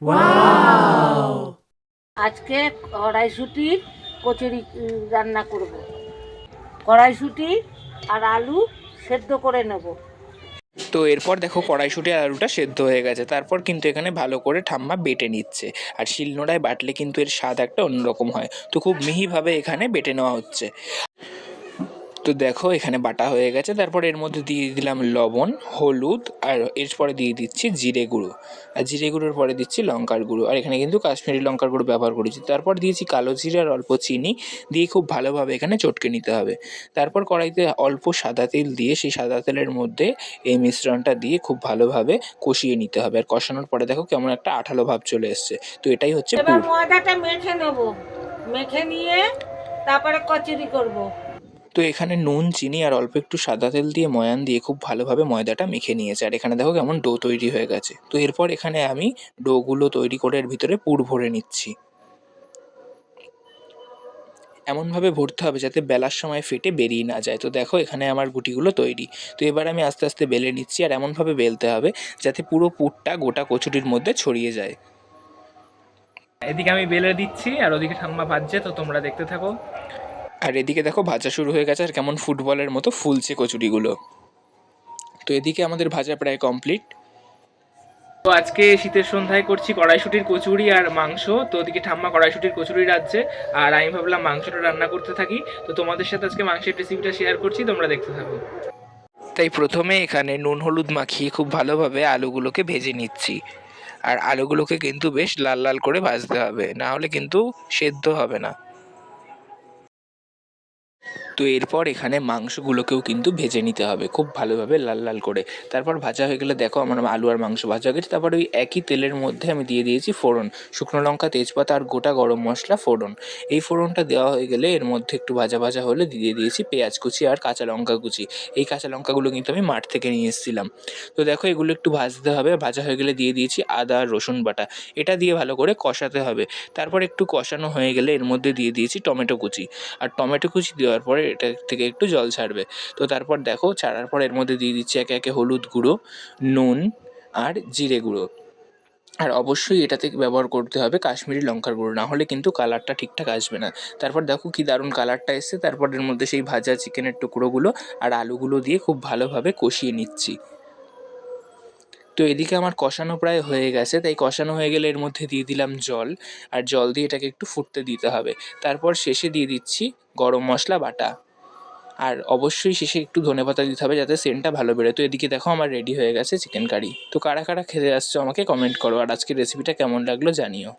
Wow! আজকে কড়াইশুঁটির কচুরি রান্না করব। কড়াইশুঁটি আর আলু সেদ্ধ করে নেব। তো এরপর দেখো কড়াইশুঁটি আর আলুটা সেদ্ধ হয়ে গেছে, তারপর কিন্তু এখানে ভালো করে ঠাম্মা বেটে নিচ্ছে। আর শিলনোড়ায় বাটলে কিন্তু এর স্বাদ একটা অন্যরকম হয়, তো খুব মিহিভাবে এখানে বেটে নেওয়া হচ্ছে। তো দেখো এখানে বাটা হয়ে গেছে, তারপর এর মধ্যে দিয়ে দিলাম লবণ, হলুদ, আর এরপরে দিয়ে দিচ্ছি জিরে গুঁড়ো, আর জিরে গুঁড়োর পরে দিচ্ছি লঙ্কার গুঁড়ো, আর এখানে কিন্তু কাশ্মীরি লঙ্কার গুঁড়ো ব্যবহার করেছি। তারপর দিয়েছি কালো জিরে আর অল্প চিনি দিয়ে খুব ভালোভাবে এখানে চটকে নিতে হবে। তারপর কড়াইতে অল্প সাদা তেল দিয়ে সেই সাদা তেলের মধ্যে এই মিশ্রণটা দিয়ে খুব ভালোভাবে কষিয়ে নিতে হবে। আর কষানোর পরে দেখো কেমন একটা আঠালো ভাব চলে এসছে, তো এটাই হচ্ছে এবার পুর। ময়দাটা মেখে নেব, মেখে নিয়ে তারপরে কচুরি করব। তো এখানে নুন, চিনি আর অল্প একটু সাদা তেল দিয়ে ময়ান দিয়ে খুব ভালোভাবে ময়দাটা মেখে নিয়েছে। আর এখানে দেখো কেমন ডো তৈরি হয়ে গেছে। তো এরপর এখানে আমি ডোগুলো তৈরি করে এর ভিতরে পুর ভরে নিচ্ছি। এমনভাবে ভরতে হবে যাতে বেলার সময় ফেটে বেরিয়ে না যায়। তো দেখো এখানে আমার গুটিগুলো তৈরি। তো এবার আমি আস্তে আস্তে বেলে নিচ্ছি, আর এমনভাবে বেলতে হবে যাতে পুরো পুরটা গোটা কচুরির মধ্যে ছড়িয়ে যায়। এদিকে আমি বেলে দিচ্ছি আর ওদিকে ঠাম্মা ভাজছে, তো তোমরা দেখতে থাকো। আর এদিকে দেখো ভাজা শুরু হয়ে গেছে, আর কেমন ফুটবলের মতো ফুলছে কচুরিগুলো। তো এদিকে আমাদের ভাজা প্রায় কমপ্লিট। তো আজকে শীতের সন্ধ্যায় করছি কড়াইশুঁটির কচুরি আর মাংস। তো ওদিকে ঠাম্মা কড়াইশুঁটির কচুরি রাঁধছে, আর আমি ভাবলাম মাংসটা রান্না করতে থাকি। তো তোমাদের সাথে আজকে মাংসের রেসিপিটা শেয়ার করছি, তোমরা দেখতে থাকো। তাই প্রথমে এখানে নুন হলুদ মাখিয়ে খুব ভালোভাবে আলুগুলোকে ভেজে নিচ্ছি। আর আলুগুলোকে কিন্তু বেশ লাল লাল করে ভাজতে হবে, না হলে কিন্তু সেদ্ধ হবে না। তো এরপর এখানে মাংসগুলোকেও কিন্তু ভেজে নিতে হবে খুব ভালোভাবে লাল লাল করে। তারপর ভাজা হয়ে গেলে দেখো আমার আলু আর মাংস ভাজা হয়ে গেছে। তারপর ওই একই তেলের মধ্যে আমি দিয়ে দিয়েছি ফোড়ন, শুকনো লঙ্কা, তেজপাতা আর গোটা গরম মশলা ফোড়ন। এই ফোড়নটা দেওয়া হয়ে গেলে এর মধ্যে একটু ভাজা ভাজা হলে দিয়ে দিয়েছি পেঁয়াজ কুচি আর কাঁচা লঙ্কা কুচি। এই কাঁচা লঙ্কাগুলো কিন্তু আমি মাঠ থেকে নিয়ে এসেছিলাম। তো দেখো এগুলো একটু ভাজতে হবে, ভাজা হয়ে গেলে দিয়ে দিয়েছি আদা আর রসুন বাটা। এটা দিয়ে ভালো করে কষাতে হবে। তারপর একটু কষানো হয়ে গেলে এর মধ্যে দিয়ে দিয়েছি টমেটো কুচি। আর টমেটো কুচি দেওয়ার পরে এটা থেকে একটু জল ছাড়বে। তো তারপর দেখো ছাড়ার পর এর মধ্যে দিয়ে দিচ্ছি একে একে হলুদ গুঁড়ো, নুন আর জিরে গুঁড়ো। আর অবশ্যই এটাতে ব্যবহার করতে হবে কাশ্মীরি লঙ্কার গুঁড়ো, না হলে কিন্তু কালারটা ঠিকঠাক আসবে না। তারপর দেখো কি দারুণ কালারটা এসছে। তারপর এর মধ্যে সেই ভাজা চিকেনের টুকরোগুলো আর আলুগুলো দিয়ে খুব ভালোভাবে কষিয়ে নিচ্ছি। তো এদিকে আমার কষানো প্রায় হয়ে গেছে, তাই কষানো হয়ে গেলে এর মধ্যে দিয়ে দিলাম জল। আর জল দিয়ে এটাকে একটু ফুটতে দিতে হবে। তারপর শেষে দিয়ে দিচ্ছি গরম মশলা বাটা। আর অবশ্যই শেষে একটু ধনেপাতা দিতে হবে যাতে সেন্টটা ভালো বেরোয়। তো এদিকে দেখো আমার রেডি হয়ে গেছে চিকেন কারি। তো কারা কারা খেতে আসছো আমাকে কমেন্ট করো, আর আজকের রেসিপিটা কেমন লাগলো জানিও।